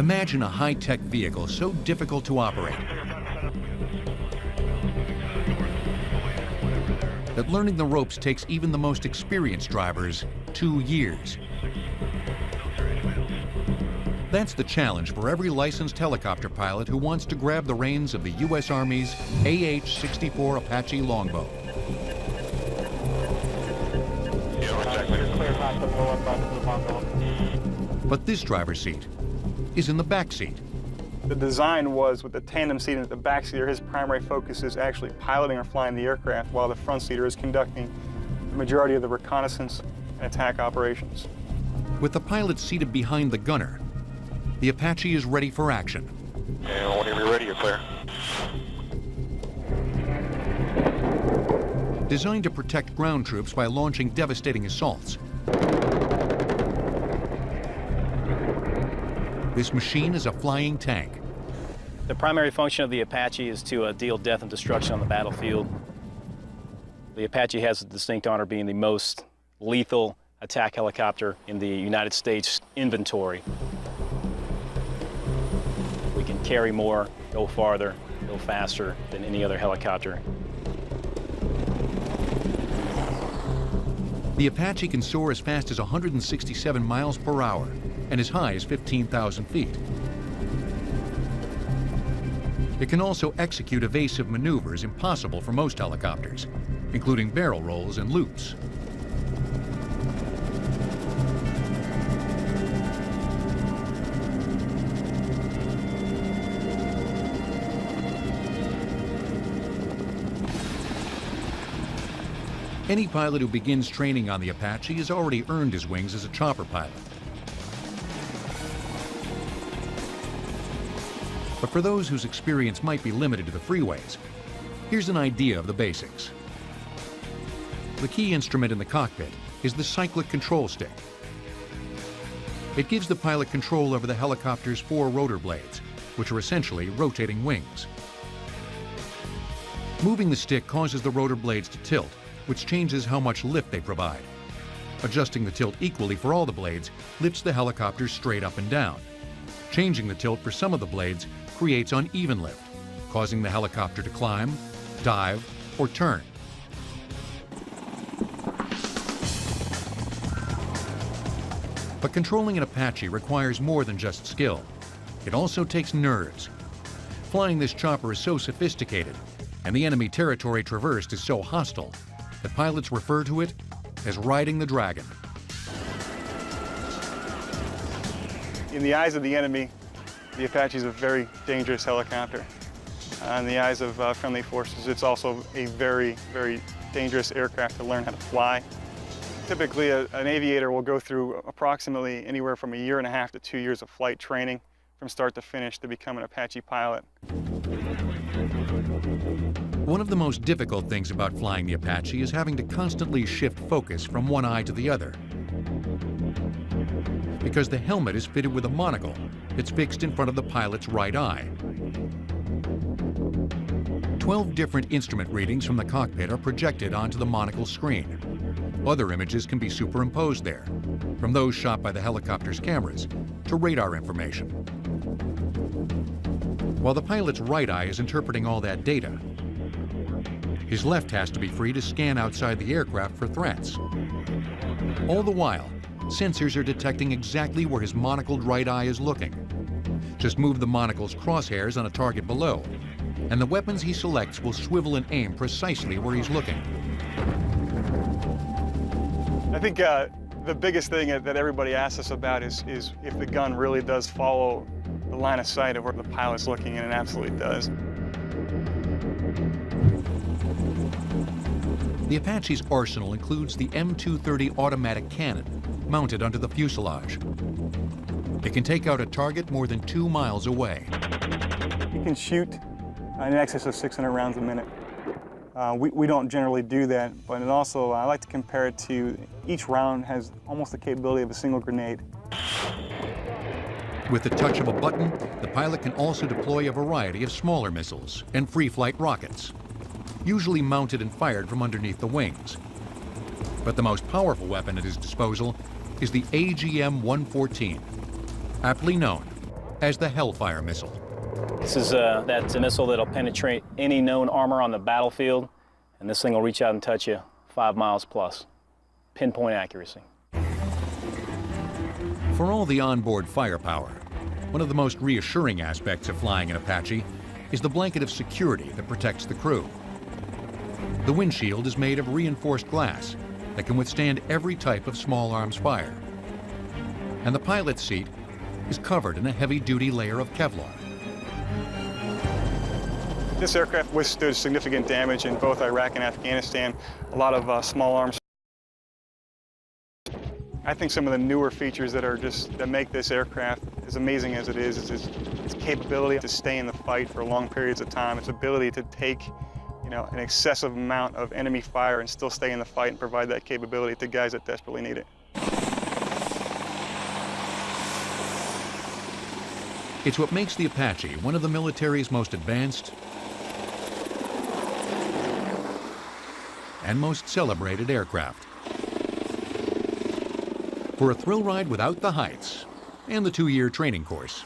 Imagine a high-tech vehicle so difficult to operate that learning the ropes takes even the most experienced drivers 2 years. That's the challenge for every licensed helicopter pilot who wants to grab the reins of the U.S. Army's AH-64 Apache Longbow. But this driver's seat is in the back seat. The design was with the tandem seat in the back seater, his primary focus is actually piloting or flying the aircraft, while the front seater is conducting the majority of the reconnaissance and attack operations. With the pilot seated behind the gunner, the Apache is ready for action. And whenever you're ready, you're clear. Designed to protect ground troops by launching devastating assaults, this machine is a flying tank. The primary function of the Apache is to deal death and destruction on the battlefield. The Apache has the distinct honor of being the most lethal attack helicopter in the United States inventory. We can carry more, go farther, go faster than any other helicopter. The Apache can soar as fast as 167 miles per hour and as high as 15,000 feet. It can also execute evasive maneuvers impossible for most helicopters, including barrel rolls and loops. Any pilot who begins training on the Apache has already earned his wings as a chopper pilot. But for those whose experience might be limited to the freeways, here's an idea of the basics. The key instrument in the cockpit is the cyclic control stick. It gives the pilot control over the helicopter's 4 rotor blades, which are essentially rotating wings. Moving the stick causes the rotor blades to tilt, which changes how much lift they provide. Adjusting the tilt equally for all the blades lifts the helicopter straight up and down. Changing the tilt for some of the blades creates uneven lift, causing the helicopter to climb, dive, or turn. But controlling an Apache requires more than just skill. It also takes nerves. Flying this chopper is so sophisticated, and the enemy territory traversed is so hostile, that pilots refer to it as riding the dragon. In the eyes of the enemy, the Apache is a very dangerous helicopter. In the eyes of friendly forces, it's also a very, very dangerous aircraft to learn how to fly. Typically, an aviator will go through approximately anywhere from 1.5 years to 2 years of flight training from start to finish to become an Apache pilot. One of the most difficult things about flying the Apache is having to constantly shift focus from one eye to the other. Because the helmet is fitted with a monocle that's fixed in front of the pilot's right eye. 12 different instrument readings from the cockpit are projected onto the monocle screen. Other images can be superimposed there, from those shot by the helicopter's cameras to radar information. While the pilot's right eye is interpreting all that data, his left has to be free to scan outside the aircraft for threats. All the while, sensors are detecting exactly where his monocled right eye is looking. Just move the monocle's crosshairs on a target below, and the weapons he selects will swivel and aim precisely where he's looking. I think the biggest thing that everybody asks us about is if the gun really does follow the line of sight of where the pilot's looking, and it absolutely does. The Apache's arsenal includes the M230 automatic cannon mounted under the fuselage. It can take out a target more than 2 miles away. You can shoot in excess of 600 rounds a minute. We don't generally do that, but it also, I like to compare it to each round has almost the capability of a single grenade. With the touch of a button, the pilot can also deploy a variety of smaller missiles and free-flight rockets, usually mounted and fired from underneath the wings. But the most powerful weapon at his disposal is the AGM-114, aptly known as the Hellfire missile. This is that missile that'll penetrate any known armor on the battlefield, and this thing will reach out and touch you 5 miles plus. Pinpoint accuracy. For all the onboard firepower, one of the most reassuring aspects of flying an Apache is the blanket of security that protects the crew. The windshield is made of reinforced glass that can withstand every type of small arms fire. And the pilot's seat is covered in a heavy-duty layer of Kevlar. This aircraft withstood significant damage in both Iraq and Afghanistan, a lot of small arms. I think some of the newer features that make this aircraft as amazing as it is its capability to stay in the fight for long periods of time, its ability to take an excessive amount of enemy fire and still stay in the fight and provide that capability to guys that desperately need it. It's what makes the Apache one of the military's most advanced and most celebrated aircraft. For a thrill ride without the heights and the 2-year training course,